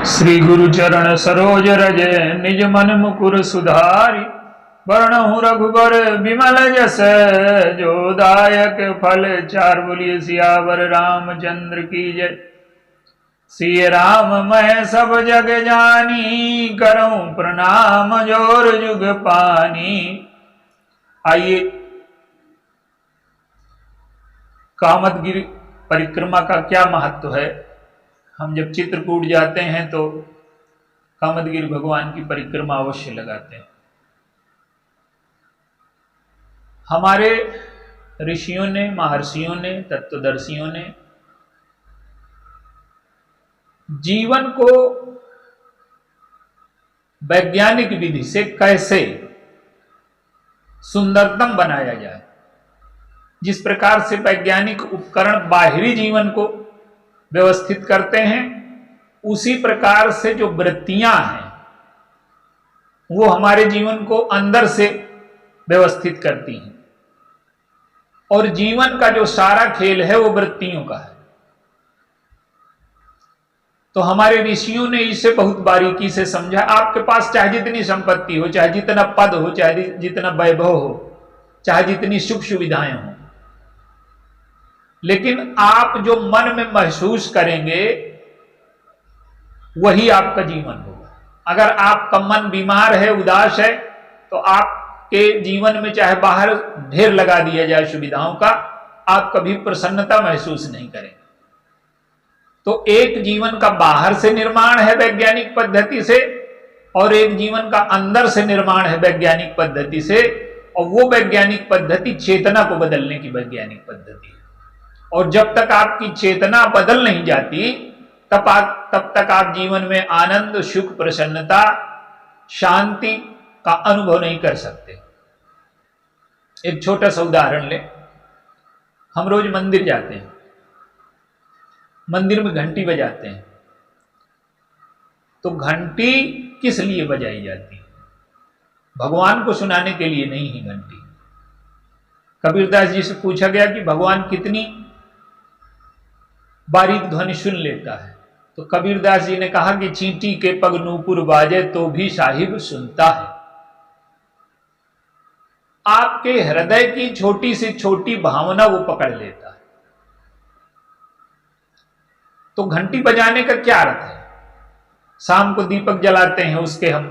श्री गुरु चरण सरोज रज निज मन मुकुर सुधारी। वर्णहु रघुबर विमल जस जो दायक फल चार। बोलिए सियावर रामचंद्र की जय। सिय राम मैं सब जग जानी करऊं प्रणाम जोर जुग पानी। आइए कामदगिरि परिक्रमा का क्या महत्व है। हम जब चित्रकूट जाते हैं तो कामदगिरि भगवान की परिक्रमा अवश्य लगाते हैं। हमारे ऋषियों ने, महर्षियों ने, तत्वदर्शियों ने जीवन को वैज्ञानिक विधि से कैसे सुंदरतम बनाया जाए, जिस प्रकार से वैज्ञानिक उपकरण बाहरी जीवन को व्यवस्थित करते हैं, उसी प्रकार से जो वृत्तियां हैं वो हमारे जीवन को अंदर से व्यवस्थित करती हैं। और जीवन का जो सारा खेल है वो वृत्तियों का है। तो हमारे ऋषियों ने इसे बहुत बारीकी से समझा। आपके पास चाहे जितनी संपत्ति हो, चाहे जितना पद हो, चाहे जितना वैभव हो, चाहे जितनी सुख सुविधाएं हो, लेकिन आप जो मन में महसूस करेंगे वही आपका जीवन होगा। अगर आपका मन बीमार है, उदास है, तो आपके जीवन में चाहे बाहर ढेर लगा दिया जाए सुविधाओं का, आप कभी प्रसन्नता महसूस नहीं करेंगे। तो एक जीवन का बाहर से निर्माण है वैज्ञानिक पद्धति से, और एक जीवन का अंदर से निर्माण है वैज्ञानिक पद्धति से। और वो वैज्ञानिक पद्धति चेतना को बदलने की वैज्ञानिक पद्धति है। और जब तक आपकी चेतना बदल नहीं जाती तब तक आप जीवन में आनंद, सुख, प्रसन्नता, शांति का अनुभव नहीं कर सकते। एक छोटा सा उदाहरण ले। हम रोज मंदिर जाते हैं, मंदिर में घंटी बजाते हैं। तो घंटी किस लिए बजाई जाती है? भगवान को सुनाने के लिए नहीं है घंटी। कबीरदास जी से पूछा गया कि भगवान कितनी बारीक ध्वनि सुन लेता है, तो कबीरदास जी ने कहा कि चींटी के पग नूपुर बाजे तो भी साहिब सुनता है। आपके हृदय की छोटी से छोटी भावना वो पकड़ लेता है। तो घंटी बजाने का क्या अर्थ है? शाम को दीपक जलाते हैं, उसके हम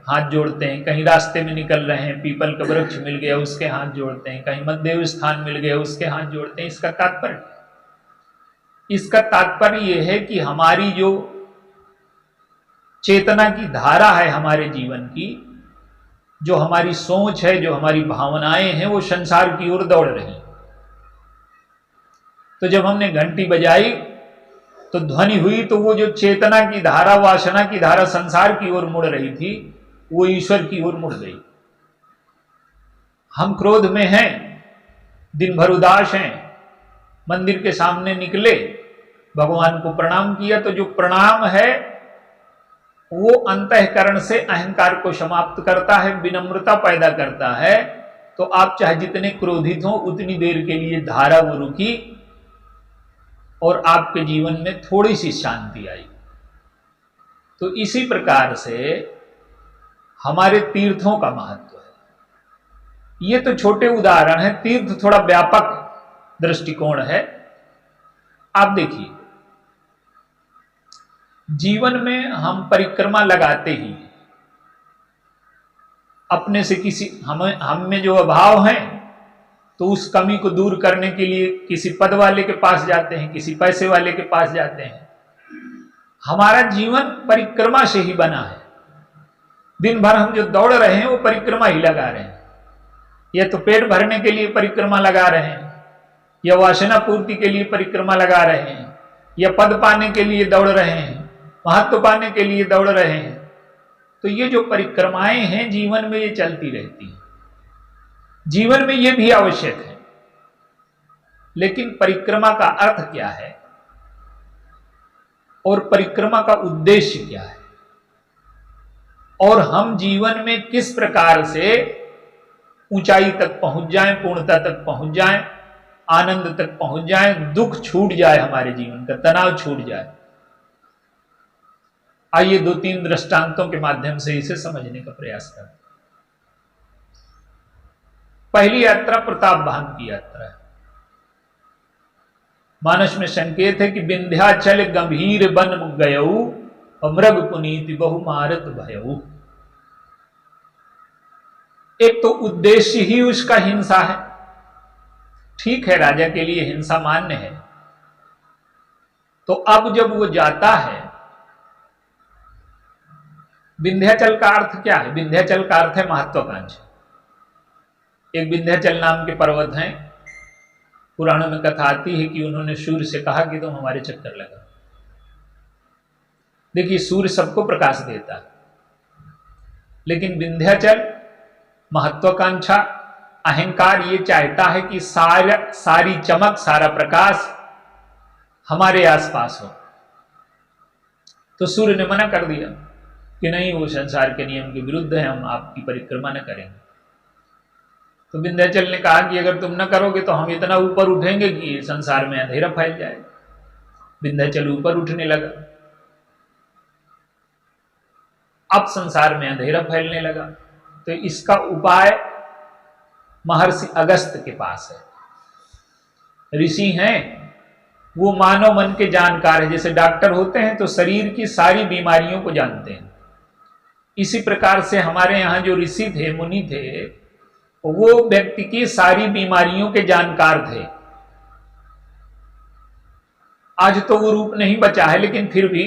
हाथ जोड़ते हैं। कहीं रास्ते में निकल रहे हैं, पीपल का वृक्ष मिल गया, उसके हाथ जोड़ते हैं। कहीं मध्यदेव स्थान मिल गया, उसके हाथ जोड़ते हैं। इसका तात्पर्य यह है कि हमारी जो चेतना की धारा है हमारे जीवन की, जो हमारी सोच है, जो हमारी भावनाएं हैं, वो संसार की ओर दौड़ रही। तो जब हमने घंटी बजाई तो ध्वनि हुई, तो वो जो चेतना की धारा, वासना की धारा संसार की ओर मुड़ रही थी, वो ईश्वर की ओर मुड़ गई। हम क्रोध में हैं, दिन भर उदास हैं, मंदिर के सामने निकले, भगवान को प्रणाम किया, तो जो प्रणाम है वो अंतःकरण से अहंकार को समाप्त करता है, विनम्रता पैदा करता है। तो आप चाहे जितने क्रोधित हो, उतनी देर के लिए धारा वो रुकी और आपके जीवन में थोड़ी सी शांति आई। तो इसी प्रकार से हमारे तीर्थों का महत्व है। ये तो छोटे उदाहरण है, तीर्थ थोड़ा व्यापक दृष्टिकोण है। आप देखिए, जीवन में हम परिक्रमा लगाते ही अपने से किसी हम में जो अभाव है, तो उस कमी को दूर करने के लिए किसी पद वाले के पास जाते हैं, किसी पैसे वाले के पास जाते हैं। हमारा जीवन परिक्रमा से ही बना है। दिन भर हम जो दौड़ रहे हैं वो परिक्रमा ही लगा रहे हैं। या तो पेट भरने के लिए परिक्रमा लगा रहे हैं, या वासना पूर्ति के लिए परिक्रमा लगा रहे हैं, या पद पाने के लिए दौड़ रहे हैं, महत्व पाने के लिए दौड़ रहे हैं। तो ये जो परिक्रमाएं हैं जीवन में, ये चलती रहती हैं। जीवन में ये भी आवश्यक है, लेकिन परिक्रमा का अर्थ क्या है और परिक्रमा का उद्देश्य क्या है, और हम जीवन में किस प्रकार से ऊंचाई तक पहुंच जाएं, पूर्णता तक पहुंच जाएं, आनंद तक पहुंच जाएं, दुख छूट जाए, हमारे जीवन का तनाव छूट जाए। आइए 2-3 दृष्टांतों के माध्यम से इसे समझने का प्रयास करें। पहली यात्रा प्रतापभान की यात्रा है। मानस में संकेत है कि विंध्याचल गंभीर बन गयऊ और मृग पुनीति बहु मारत भयऊ। एक तो उद्देश्य ही उसका हिंसा है। ठीक है, राजा के लिए हिंसा मान्य है। तो अब जब वो जाता है, विंध्याचल का अर्थ क्या है? विंध्याचल का अर्थ है महत्वाकांक्षा। एक विंध्याचल नाम के पर्वत हैं। पुराणों में कथा आती है कि उन्होंने सूर्य से कहा कि तुम हमारे चक्कर लगा। देखिए, सूर्य सबको प्रकाश देता है, लेकिन विंध्याचल महत्वाकांक्षा, अहंकार ये चाहता है कि सारी चमक, सारा प्रकाश हमारे आसपास हो। तो सूर्य ने मना कर दिया कि नहीं, वो संसार के नियम के विरुद्ध है, हम आपकी परिक्रमा न करेंगे। तो विंध्याचल ने कहा कि अगर तुम न करोगे तो हम इतना ऊपर उठेंगे कि संसार में अंधेरा फैल जाए। विंध्याचल ऊपर उठने लगा। अब संसार में अंधेरा फैलने लगा। तो इसका उपाय महर्षि अगस्त्य के पास है। ऋषि हैं, वो मानव मन के जानकार है। जैसे डॉक्टर होते हैं तो शरीर की सारी बीमारियों को जानते हैं, इसी प्रकार से हमारे यहाँ जो ऋषि थे, मुनि थे, वो व्यक्ति की सारी बीमारियों के जानकार थे। आज तो वो रूप नहीं बचा है, लेकिन फिर भी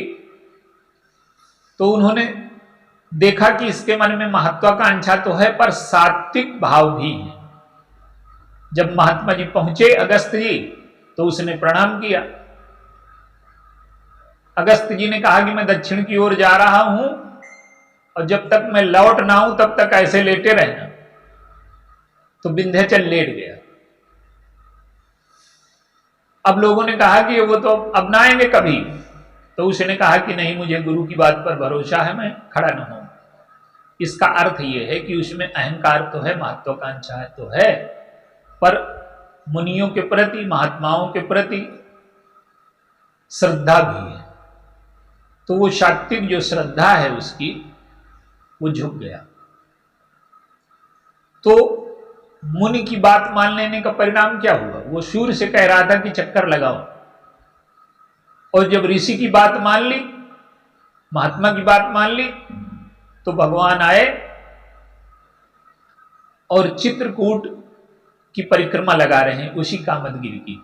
तो उन्होंने देखा कि इसके मन में महत्वाकांक्षा तो है, पर सात्विक भाव भी है। जब महात्मा जी पहुंचे अगस्त्य जी, तो उसने प्रणाम किया। अगस्त्य जी ने कहा कि मैं दक्षिण की ओर जा रहा हूं और जब तक मैं लौट ना आऊं तब तक ऐसे लेटे रहना। तो विंध्याचल लेट गया। अब लोगों ने कहा कि वो तो अब ना आएंगे कभी। तो उसने कहा कि नहीं, मुझे गुरु की बात पर भरोसा है, मैं खड़ा न हूं। इसका अर्थ यह है कि उसमें अहंकार तो है, महत्वाकांक्षा तो है, पर मुनियों के प्रति, महात्माओं के प्रति श्रद्धा भी है। तो वो सात्विक जो श्रद्धा है उसकी, वो झुक गया। तो मुनि की बात मान लेने का परिणाम क्या हुआ? वो सूर्य से कह रहा था कि चक्कर लगाओ, और जब ऋषि की बात मान ली, महात्मा की बात मान ली, तो भगवान आए और चित्रकूट की परिक्रमा लगा रहे हैं, उसी कामदगिरि की।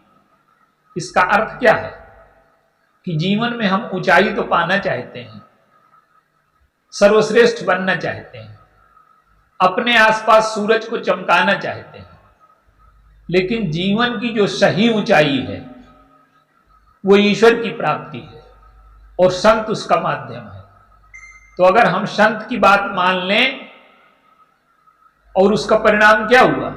इसका अर्थ क्या है कि जीवन में हम ऊंचाई तो पाना चाहते हैं, सर्वश्रेष्ठ बनना चाहते हैं, अपने आसपास सूरज को चमकाना चाहते हैं, लेकिन जीवन की जो सही ऊंचाई है वो ईश्वर की प्राप्ति है और संत उसका माध्यम है। तो अगर हम संत की बात मान लें, और उसका परिणाम क्या हुआ?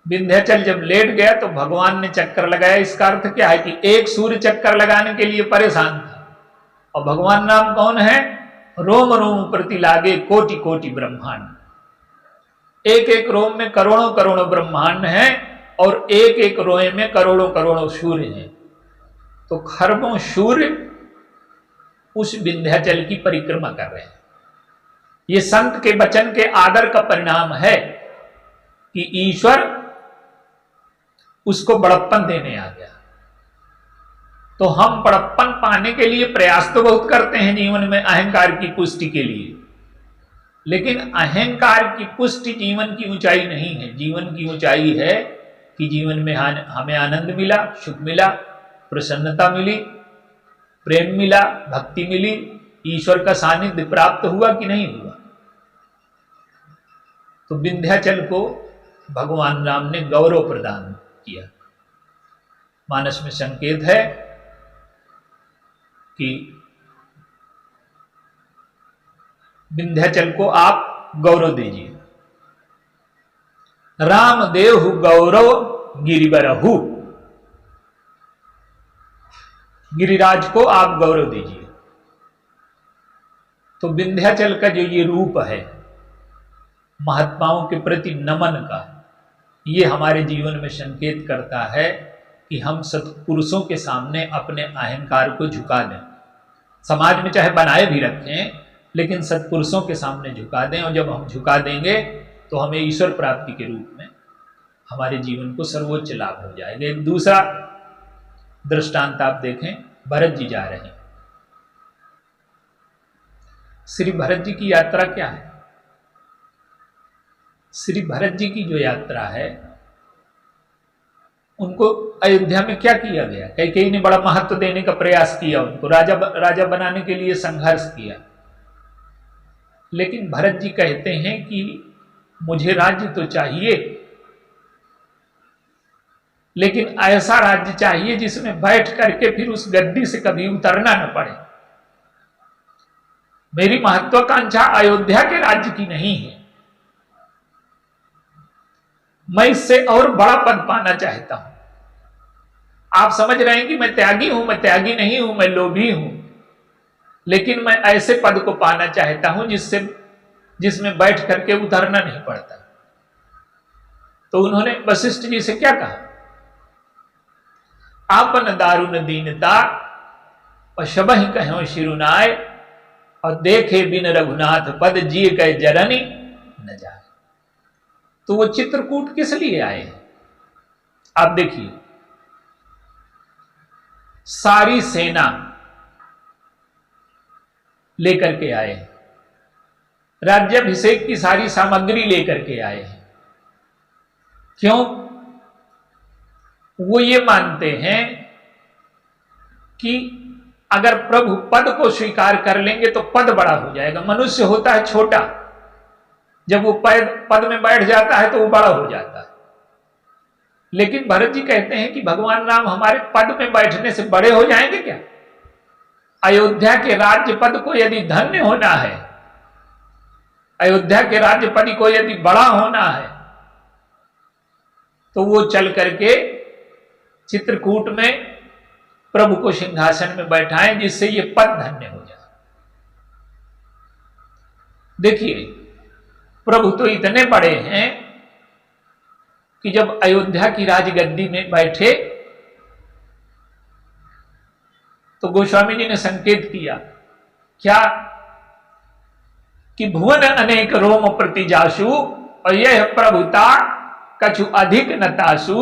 विंध्याचल जब लेट गया तो भगवान ने चक्कर लगाया। इसका अर्थ क्या है कि एक सूर्य चक्कर लगाने के लिए परेशान था, और भगवान नाम कौन है? रोम रोम प्रति लागे कोटि कोटि ब्रह्मांड। एक एक रोम में करोड़ों करोड़ों ब्रह्मांड हैं, और एक एक रोए में करोड़ों करोड़ों सूर्य हैं। तो खरबों सूर्य उस विंध्याचल की परिक्रमा कर रहे हैं। ये संत के वचन के आदर का परिणाम है कि ईश्वर उसको बड़प्पन देने आ गया। तो हम बड़प्पन पाने के लिए प्रयास तो बहुत करते हैं जीवन में, अहंकार की पुष्टि के लिए, लेकिन अहंकार की पुष्टि जीवन की ऊंचाई नहीं है। जीवन की ऊंचाई है कि जीवन में हमें आनंद मिला, सुख मिला, प्रसन्नता मिली, प्रेम मिला, भक्ति मिली, ईश्वर का सानिध्य प्राप्त हुआ कि नहीं हुआ। तो विंध्याचल को भगवान राम ने गौरव प्रदान किया। मानस में संकेत है कि विंध्याचल को आप गौरव दीजिए। राम देव गौरव गिरिवरहु, गिरिराज को आप गौरव दीजिए। तो विंध्याचल का जो ये रूप है महात्माओं के प्रति नमन का, ये हमारे जीवन में संकेत करता है कि हम सत्पुरुषों के सामने अपने अहंकार को झुका दें। समाज में चाहे बनाए भी रखें, लेकिन सत्पुरुषों के सामने झुका दें, और जब हम झुका देंगे तो हमें ईश्वर प्राप्ति के रूप में हमारे जीवन को सर्वोच्च लाभ हो जाएगा। एक दूसरा दृष्टांत आप देखें, भरत जी जा रहे हैं। श्री भरत जी की यात्रा क्या है? श्री भरत जी की जो यात्रा है, उनको अयोध्या में क्या किया गया? कैकेयी ने बड़ा महत्व देने का प्रयास किया, उनको राजा बनाने के लिए संघर्ष किया, लेकिन भरत जी कहते हैं कि मुझे राज्य तो चाहिए, लेकिन ऐसा राज्य चाहिए जिसमें बैठ करके फिर उस गद्दी से कभी उतरना न पड़े। मेरी महत्वाकांक्षा अयोध्या के राज्य की नहीं है, मैं इससे और बड़ा पद पाना चाहता हूं। आप समझ रहे हैं कि मैं त्यागी हूं, मैं त्यागी नहीं हूं, मैं लोभी हूं, लेकिन मैं ऐसे पद को पाना चाहता हूं जिसमें बैठ करके उतरना नहीं पड़ता। तो उन्होंने वशिष्ठ जी से क्या कहा? आपन दारुण दीनता और शबहि कहो शिरुनाय, और देखे बिन रघुनाथ पद जिय कह जरनी न जाए। तो वो चित्रकूट किस लिए आए? आप देखिए, सारी सेना लेकर के आए हैं, राज्याभिषेक की सारी सामग्री लेकर के आए हैं। क्यों? वो ये मानते हैं कि अगर प्रभु पद को स्वीकार कर लेंगे तो पद बड़ा हो जाएगा। मनुष्य होता है छोटा, जब वो पद में बैठ जाता है तो वो बड़ा हो जाता है। लेकिन भरत जी कहते हैं कि भगवान राम हमारे पद में बैठने से बड़े हो जाएंगे क्या? अयोध्या के राज्य पद को यदि धन्य होना है, अयोध्या के राज्य पद को यदि बड़ा होना है, तो वो चल करके चित्रकूट में प्रभु को सिंहासन में बैठाएं, जिससे ये पद धन्य हो जाए। देखिए, प्रभु तो इतने बड़े हैं कि जब अयोध्या की राजगद्दी में बैठे तो गोस्वामी जी ने संकेत किया क्या कि भुवन अनेक रोम प्रति जासु, और यह प्रभुता कछु अधिक न तासु,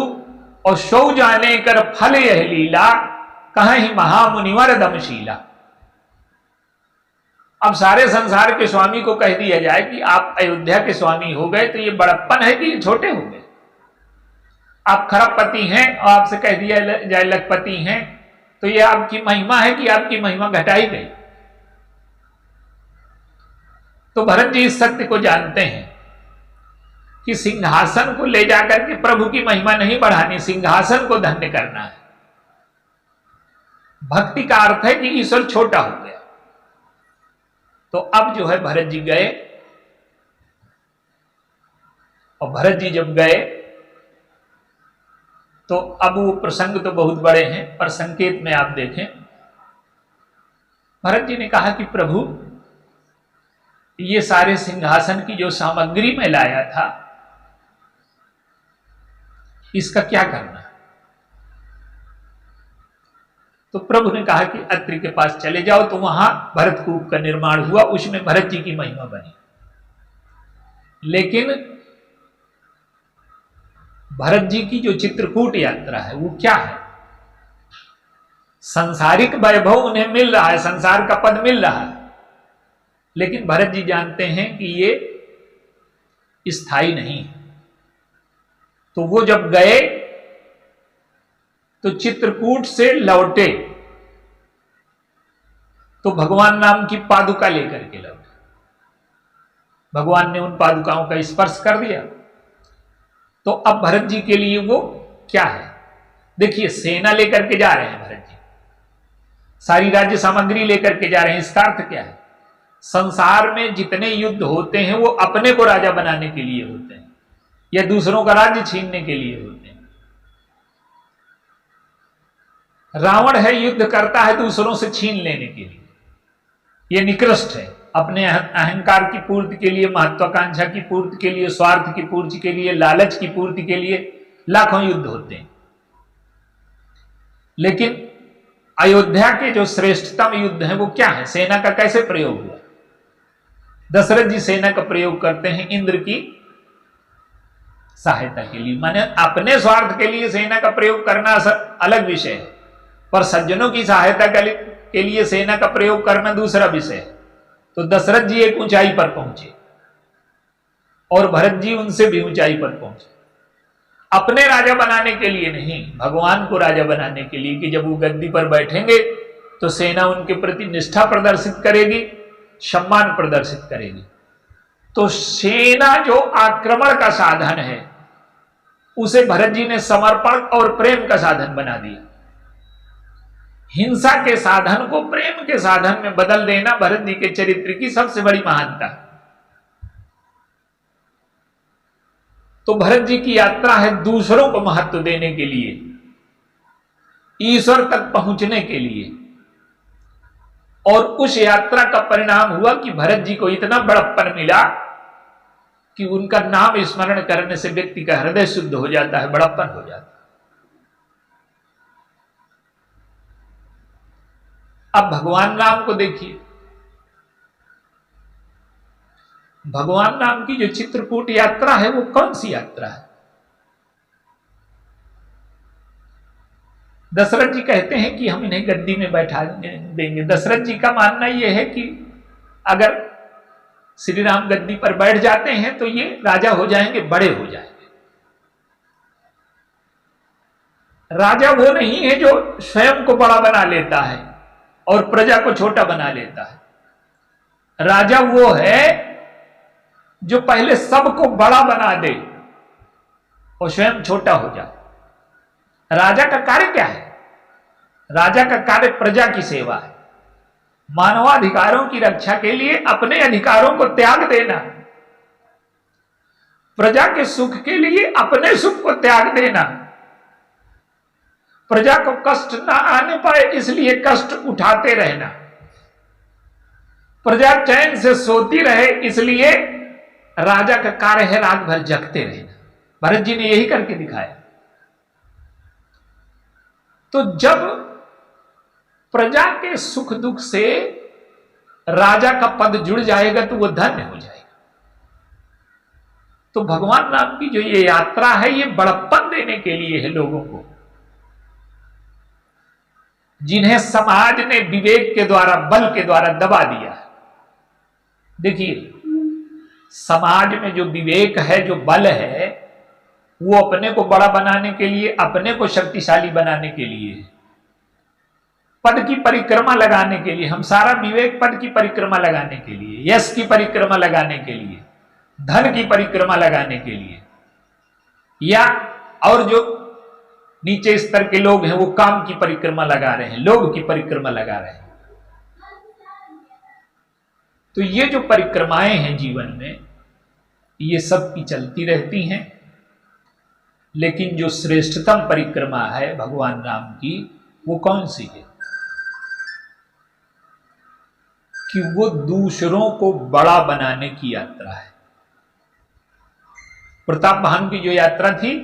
और सौ जाने कर फल यह लीला, कहीं महामुनिवर दमशीला। अब सारे संसार के स्वामी को कह दिया जाए कि आप अयोध्या के स्वामी हो गए, तो ये बड़प्पन है कि ये छोटे हो गए? आप खरबपति हैं और आपसे कह दिया जाए लखपति हैं, तो ये आपकी महिमा है कि आपकी महिमा घटाई गई? तो भरत जी इस सत्य को जानते हैं कि सिंहासन को ले जाकर के प्रभु की महिमा नहीं बढ़ानी, सिंहासन को धन्य करना है। भक्ति का अर्थ है कि ईश्वर छोटा हो गया। तो अब जो है भरत जी गए, और भरत जी जब गए तो अब वो प्रसंग तो बहुत बड़े हैं, पर संकेत में आप देखें, भरत जी ने कहा कि प्रभु, ये सारे सिंहासन की जो सामग्री मैं लाया था, इसका क्या करना? तो प्रभु ने कहा कि अत्रि के पास चले जाओ, तो वहां भरतकूप का निर्माण हुआ, उसमें भरत जी की महिमा बनी। लेकिन भरत जी की जो चित्रकूट यात्रा है वो क्या है? सांसारिक वैभव उन्हें मिल रहा है, संसार का पद मिल रहा है, लेकिन भरत जी जानते हैं कि ये स्थायी नहीं है। तो वो जब गए तो चित्रकूट से लौटे तो भगवान राम की पादुका लेकर के लौटे। भगवान ने उन पादुकाओं का स्पर्श कर दिया। तो अब भरत जी के लिए वो क्या है? देखिए, सेना लेकर के जा रहे हैं भरत जी, सारी राज्य सामग्री लेकर के जा रहे हैं। इसका अर्थ क्या है? संसार में जितने युद्ध होते हैं वो अपने को राजा बनाने के लिए होते हैं या दूसरों का राज्य छीनने के लिए होते हैं। रावण है, युद्ध करता है दूसरों से छीन लेने के लिए, यह निकृष्ट है। अपने अहंकार की पूर्ति के लिए, महत्वाकांक्षा की पूर्ति के लिए, स्वार्थ की पूर्ति के लिए, लालच की पूर्ति के लिए लाखों युद्ध होते हैं। लेकिन अयोध्या के जो श्रेष्ठतम युद्ध है वो क्या है, सेना का कैसे प्रयोग हुआ। दशरथ जी सेना का प्रयोग करते हैं इंद्र की सहायता के लिए, माने अपने स्वार्थ के लिए सेना का प्रयोग करना अलग विषय है, पर सज्जनों की सहायता के लिए सेना का प्रयोग करना दूसरा विषय है। तो दशरथ जी एक ऊंचाई पर पहुंचे और भरत जी उनसे भी ऊंचाई पर पहुंचे, अपने राजा बनाने के लिए नहीं, भगवान को राजा बनाने के लिए, कि जब वो गद्दी पर बैठेंगे तो सेना उनके प्रति निष्ठा प्रदर्शित करेगी, सम्मान प्रदर्शित करेगी। तो सेना जो आक्रमण का साधन है उसे भरत जी ने समर्पण और प्रेम का साधन बना दिया। हिंसा के साधन को प्रेम के साधन में बदल देना भरत जी के चरित्र की सबसे बड़ी महानता है। तो भरत जी की यात्रा है दूसरों को महत्व देने के लिए, ईश्वर तक पहुंचने के लिए, और उस यात्रा का परिणाम हुआ कि भरत जी को इतना बड़प्पन मिला कि उनका नाम स्मरण करने से व्यक्ति का हृदय शुद्ध हो जाता है, बड़प्पन हो जाता है। अब भगवान राम को देखिए, भगवान राम की जो चित्रकूट यात्रा है वो कौन सी यात्रा है। दशरथ जी कहते हैं कि हम इन्हें गद्दी में बैठा देंगे। दशरथ जी का मानना यह है कि अगर श्री राम गद्दी पर बैठ जाते हैं तो ये राजा हो जाएंगे, बड़े हो जाएंगे। राजा वो नहीं है जो स्वयं को बड़ा बना लेता है और प्रजा को छोटा बना लेता है। राजा वो है जो पहले सबको बड़ा बना दे और स्वयं छोटा हो जाए। राजा का कार्य क्या है? राजा का कार्य प्रजा की सेवा है, मानवाधिकारों की रक्षा के लिए अपने अधिकारों को त्याग देना, प्रजा के सुख के लिए अपने सुख को त्याग देना, प्रजा को कष्ट ना आने पाए इसलिए कष्ट उठाते रहना, प्रजा चैन से सोती रहे इसलिए राजा का कार्य है रात भर जगते रहना। भरत जी ने यही करके दिखाया। तो जब प्रजा के सुख दुख से राजा का पद जुड़ जाएगा तो वो धन्य हो जाएगा। तो भगवान राम की जो ये यात्रा है ये बड़प्पन देने के लिए है लोगों को, जिन्हें समाज ने विवेक के द्वारा, बल के द्वारा दबा दिया है। देखिए, समाज में जो विवेक है, जो बल है, वो अपने को बड़ा बनाने के लिए, अपने को शक्तिशाली बनाने के लिए, पद की परिक्रमा लगाने के लिए। हम सारा विवेक पद की परिक्रमा लगाने के लिए, यश की परिक्रमा लगाने के लिए, धन की परिक्रमा लगाने के लिए, या और जो नीचे स्तर के लोग हैं वो काम की परिक्रमा लगा रहे हैं, लोभ की परिक्रमा लगा रहे हैं। तो ये जो परिक्रमाएं हैं जीवन में, ये सब की चलती रहती हैं, लेकिन जो श्रेष्ठतम परिक्रमा है भगवान राम की, वो कौन सी है? कि वो दूसरों को बड़ा बनाने की यात्रा है। प्रताप भानु की जो यात्रा थी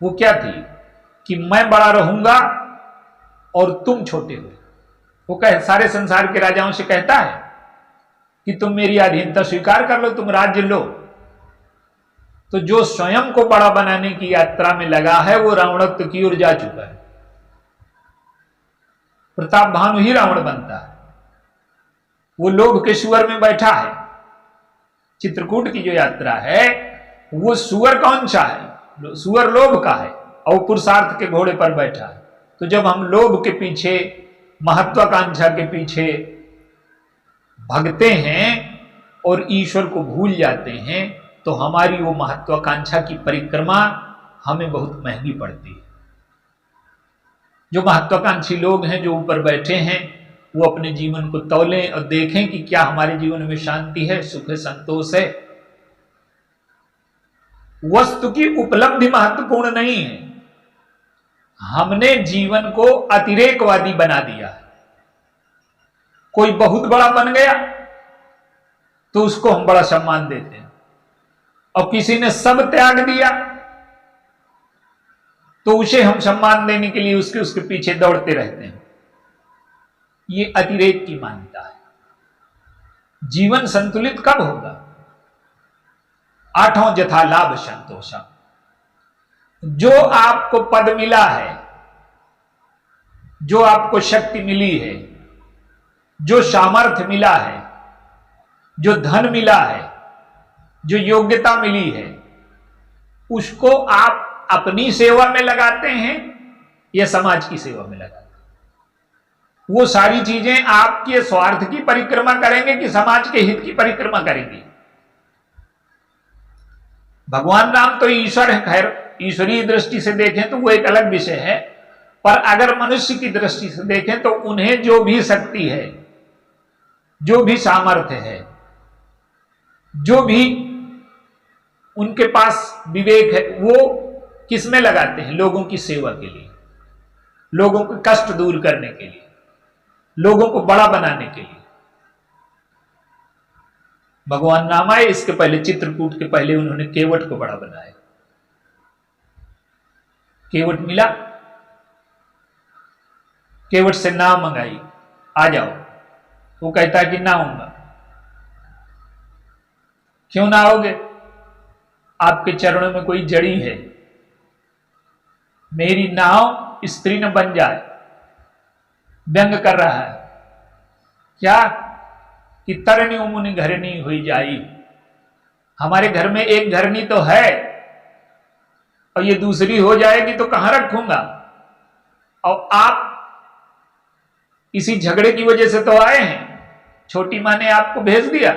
वो क्या थी? कि मैं बड़ा रहूंगा और तुम छोटे हो। वो सारे संसार के राजाओं से कहता है कि तुम मेरी अधीनता स्वीकार कर लो, तुम राज्य लो। तो जो स्वयं को बड़ा बनाने की यात्रा में लगा है वो रावणत्व की ओर जा चुका है। प्रताप भानु ही रावण बनता है। वो लोभ के सुअर में बैठा है। चित्रकूट की जो यात्रा है वो सुअर कौन सा है? सुअर लोभ का है और पुरुषार्थ के घोड़े पर बैठा है। तो जब हम लोभ के पीछे, महत्वाकांक्षा के पीछे भगते हैं और ईश्वर को भूल जाते हैं तो हमारी वो महत्वाकांक्षा की परिक्रमा हमें बहुत महंगी पड़ती है। जो महत्वाकांक्षी लोग हैं, जो ऊपर बैठे हैं, वो अपने जीवन को तौलें और देखें कि क्या हमारे जीवन में शांति है, सुख है, संतोष है। वस्तु की उपलब्धि महत्वपूर्ण नहीं है, हमने जीवन को अतिरेकवादी बना दिया है। कोई बहुत बड़ा बन गया तो उसको हम बड़ा सम्मान देते हैं, और किसी ने सब त्याग दिया तो उसे हम सम्मान देने के लिए उसके पीछे दौड़ते रहते हैं। ये अतिरेक की मान्यता है। जीवन संतुलित कब होगा? आठों जथा लाभ संतोषम। जो आपको पद मिला है, जो आपको शक्ति मिली है, जो सामर्थ्य मिला है, जो धन मिला है, जो योग्यता मिली है, उसको आप अपनी सेवा में लगाते हैं या समाज की सेवा में लगाते हैं? वो सारी चीजें आपके स्वार्थ की परिक्रमा करेंगे कि समाज के हित की परिक्रमा करेंगी? भगवान राम तो ईश्वर है, खैर ईश्वरीय दृष्टि से देखें तो वो एक अलग विषय है, पर अगर मनुष्य की दृष्टि से देखें तो उन्हें जो भी शक्ति है, जो भी सामर्थ्य है, जो भी उनके पास विवेक है, वो किस में लगाते हैं? लोगों की सेवा के लिए, लोगों के कष्ट दूर करने के लिए, लोगों को बड़ा बनाने के लिए। भगवान राम आए, इसके पहले चित्रकूट के पहले उन्होंने केवट को बड़ा बनाया। केवट मिला, केवट से नाव मंगाई, आ जाओ। वो कहता है कि ना आऊंगा। क्यों ना आओगे? आपके चरणों में कोई जड़ी है, मेरी नाव स्त्री न बन जाए। व्यंग कर रहा है क्या कि तरनी मुनि घरनी हुई जाई। हमारे घर में एक घरनी तो है और ये दूसरी हो जाएगी तो कहां रखूंगा? और आप इसी झगड़े की वजह से तो आए हैं, छोटी मां ने आपको भेज दिया,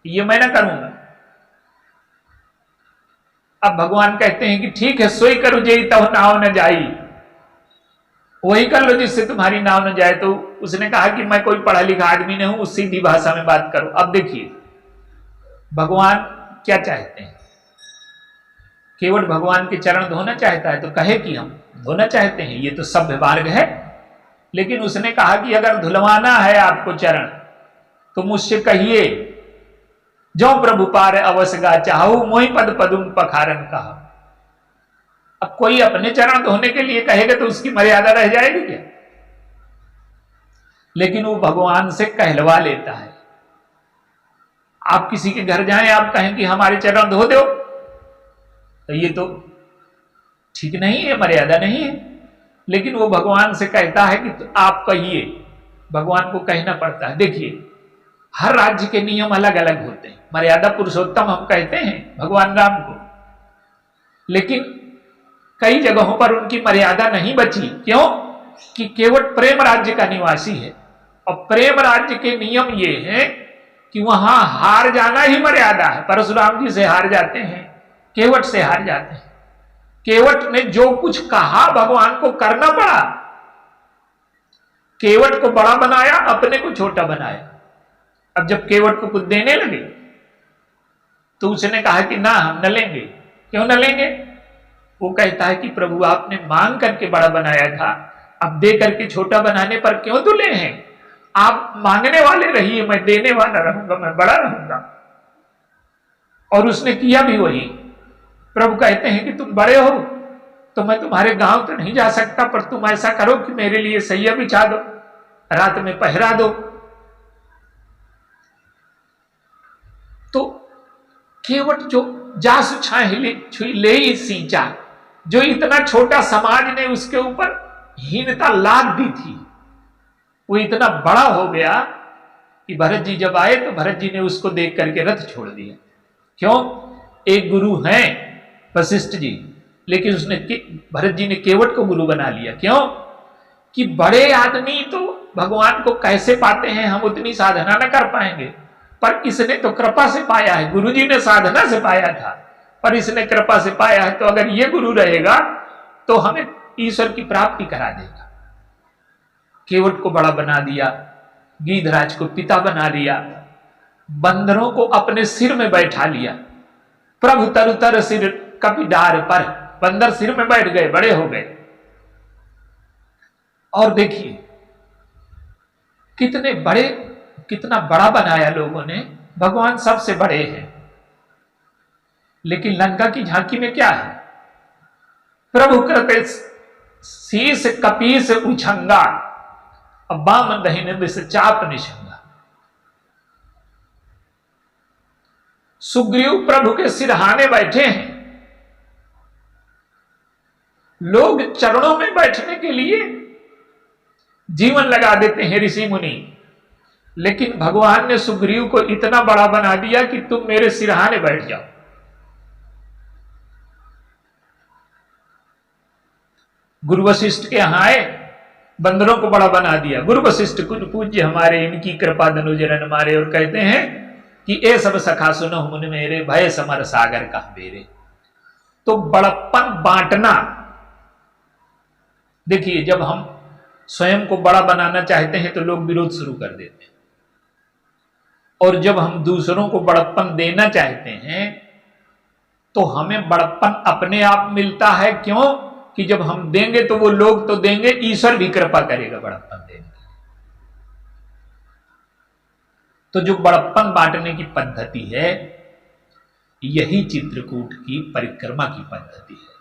ये मैं ना करूंगा। अब भगवान कहते हैं कि ठीक है, सोई करो जे तब नाव न जाई, वही कर लो जिससे तुम्हारी नाव न जाए। तो उसने कहा कि मैं कोई पढ़ा लिखा आदमी नहीं हूं, उस सीधी भाषा में बात करो। अब देखिए भगवान क्या चाहते हैं। केवट भगवान के चरण धोना चाहता है तो कहे कि हम धोना चाहते हैं, ये तो सभ्य मार्ग है। लेकिन उसने कहा कि अगर धुलवाना है आपको चरण तो मुझसे कहिए, जो प्रभु पार अवसगा चाहू मोहि पद पदुम पखारन कहा। अब कोई अपने चरण धोने के लिए कहेगा तो उसकी मर्यादा रह जाएगी क्या? लेकिन वो भगवान से कहलवा लेता है। आप किसी के घर जाएं, आप कहें कि हमारे चरण धो दो, तो ये तो ठीक नहीं है, मर्यादा नहीं है। लेकिन वो भगवान से कहता है कि तो आप कहिए, भगवान को कहना पड़ता है। देखिए हर राज्य के नियम अलग अलग होते हैं। मर्यादा पुरुषोत्तम हम कहते हैं भगवान राम को, लेकिन कई जगहों पर उनकी मर्यादा नहीं बची। क्यों? कि केवट प्रेम राज्य का निवासी है और प्रेम राज्य के नियम ये हैं कि वहां हार जाना ही मर्यादा है। परशुराम जी से हार जाते हैं, केवट से हार जाते हैं। केवट ने जो कुछ कहा भगवान को करना पड़ा। केवट को बड़ा बनाया, अपने को छोटा बनाया। अब जब केवट को कुछ देने लगे तो उसने कहा कि ना, हम न लेंगे। क्यों न लेंगे? वो कहता है कि प्रभु आपने मांग करके बड़ा बनाया था, अब दे करके छोटा बनाने पर क्यों तुले हैं? आप मांगने वाले रहिए, मैं देने वाला रहूंगा, मैं बड़ा रहूंगा। और उसने किया भी वही। प्रभु कहते हैं कि तुम बड़े हो तो मैं तुम्हारे गांव तो नहीं जा सकता, पर तुम ऐसा करो कि मेरे लिए सैया बिछा दो, रात में पहरा दो। तो केवट जो जासु छुई ले ही सींचा, जो इतना छोटा समाज ने उसके ऊपर हीनता लाद दी थी, वो इतना बड़ा हो गया कि भरत जी जब आए तो भरत जी ने उसको देख करके रथ छोड़ दिया। क्यों? एक गुरु हैं वशिष्ठ जी, लेकिन उसने भरत जी ने केवट को गुरु बना लिया। क्यों? कि बड़े आदमी तो भगवान को कैसे पाते हैं, हम उतनी साधना न कर पाएंगे, पर इसने तो कृपा से पाया है। गुरु जी ने साधना से पाया था, पर इसने कृपा से पाया है। तो अगर ये गुरु रहेगा तो हमें ईश्वर की प्राप्ति करा देगा। केवट को बड़ा बना दिया, गीधराज को पिता बना लिया, बंदरों को अपने सिर में बैठा लिया। प्रभु तरुतर सिर कपिडार पर, बंदर सिर में बैठ गए, बड़े हो गए। और देखिए कितने बड़े, कितना बड़ा बनाया लोगों ने। भगवान सबसे बड़े हैं। लेकिन लंका की झांकी में क्या है? प्रभु कृत शीस कपीस उछंगा, अब बामन दहिने दिस चाप निशंगा। सुग्रीव प्रभु के सिरहाने बैठे हैं, लोग चरणों में बैठने के लिए जीवन लगा देते हैं ऋषि मुनि, लेकिन भगवान ने सुग्रीव को इतना बड़ा बना दिया कि तुम मेरे सिरहाने बैठ जाओ। गुरु वशिष्ठ के यहां आए, बंदरों को बड़ा बना दिया। गुरु वशिष्ठ कुछ पूज्य हमारे, इनकी कृपा धनुजरन मारे, और कहते हैं कि ए सब सखा सुनो मुनि मेरे, भय समर सागर का बेरे। तो बड़प्पन बांटना, देखिए जब हम स्वयं को बड़ा बनाना चाहते हैं तो लोग विरोध शुरू कर देते हैं, और जब हम दूसरों को बड़प्पन देना चाहते हैं तो हमें बड़प्पन अपने आप मिलता है। क्यों? कि जब हम देंगे तो वो लोग तो देंगे, ईश्वर भी कृपा करेगा बड़प्पन देने की। तो जो बड़प्पन बांटने की पद्धति है, यही चित्रकूट की परिक्रमा की पद्धति है।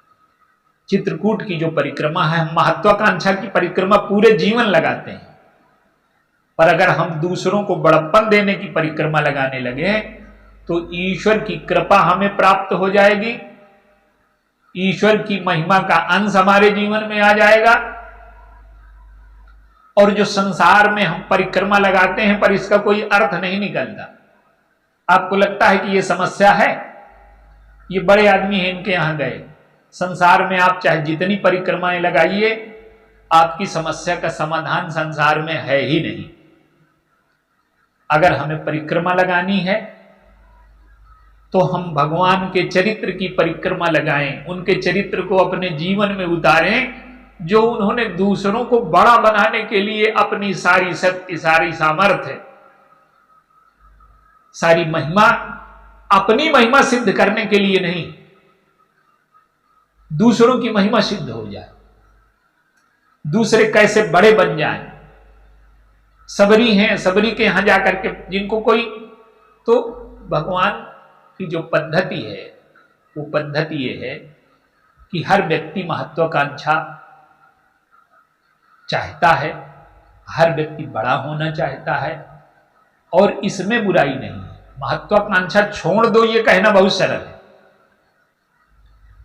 चित्रकूट की जो परिक्रमा है, महत्वाकांक्षा की परिक्रमा पूरे जीवन लगाते हैं, पर अगर हम दूसरों को बड़प्पन देने की परिक्रमा लगाने लगे तो ईश्वर की कृपा हमें प्राप्त हो जाएगी, ईश्वर की महिमा का अंश हमारे जीवन में आ जाएगा। और जो संसार में हम परिक्रमा लगाते हैं पर इसका कोई अर्थ नहीं निकलता, आपको लगता है कि ये समस्या है, ये बड़े आदमी हैं इनके यहां गए। संसार में आप चाहे जितनी परिक्रमाएं लगाइए, आपकी समस्या का समाधान संसार में है ही नहीं। अगर हमें परिक्रमा लगानी है तो हम भगवान के चरित्र की परिक्रमा लगाएं, उनके चरित्र को अपने जीवन में उतारें, जो उन्होंने दूसरों को बड़ा बनाने के लिए अपनी सारी शक्ति, सारी सामर्थ्य, सारी महिमा, अपनी महिमा सिद्ध करने के लिए नहीं, दूसरों की महिमा सिद्ध हो जाए, दूसरे कैसे बड़े बन जाएं। सबरी हैं, सबरी के यहां जाकर के जिनको कोई, तो भगवान की जो पद्धति है वो पद्धति ये है कि हर व्यक्ति महत्वाकांक्षा चाहता है, हर व्यक्ति बड़ा होना चाहता है, और इसमें बुराई नहीं है। महत्वाकांक्षा छोड़ दो ये कहना बहुत सरल है,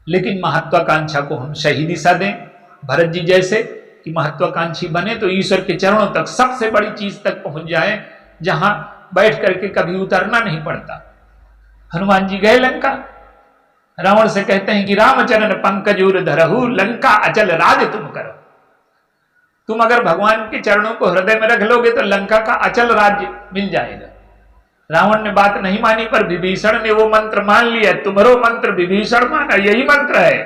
लेकिन महत्वाकांक्षा को हम सही दिशा दें, भरत जी जैसे कि महत्वाकांक्षी बने तो ईश्वर के चरणों तक, सबसे बड़ी चीज तक पहुंच जाए, जहां बैठ करके कभी उतरना नहीं पड़ता। हनुमान जी गए लंका, रावण से कहते हैं कि रामचरण पंकजूर धरहु, लंका अचल राज तुम करो। तुम अगर भगवान के चरणों को हृदय में रख लोगे तो लंका का अचल राज्य मिल जाएगा। रावण ने बात नहीं मानी, पर विभीषण ने वो मंत्र मान लिया। तुम्हारो मंत्र विभीषण माना, यही मंत्र है,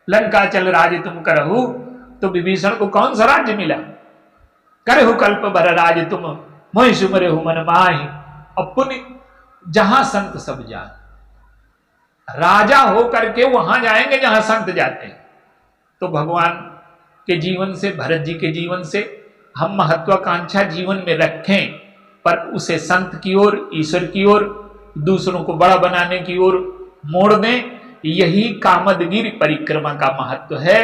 लंका अचल राज तुम करहु। तो विभीषण को कौन सा राज्य मिला? करहु कल्प भर राज तुम, मोहि सुमरहु मन माहि। अब पुण्य जहां संत सब जाए, राजा होकर के वहां जाएंगे जहां संत जाते हैं। तो भगवान के जीवन से, भरत जी के जीवन से हम महत्वाकांक्षा जीवन में रखें, पर उसे संत की ओर, ईश्वर की ओर, दूसरों को बड़ा बनाने की ओर मोड़ दें। यही कामदगिरि परिक्रमा का महत्व है,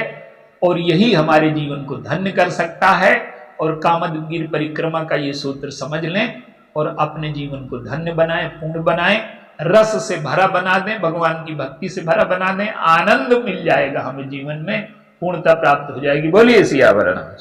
और यही हमारे जीवन को धन्य कर सकता है। और कामदगिरि परिक्रमा का ये सूत्र समझ लें और अपने जीवन को धन्य बनाएं, पूर्ण बनाएं, रस से भरा बना दें, भगवान की भक्ति से भरा बना दें। आनंद मिल जाएगा हमें जीवन में, पूर्णता प्राप्त हो जाएगी। बोलिए सियावर रामचंद्र।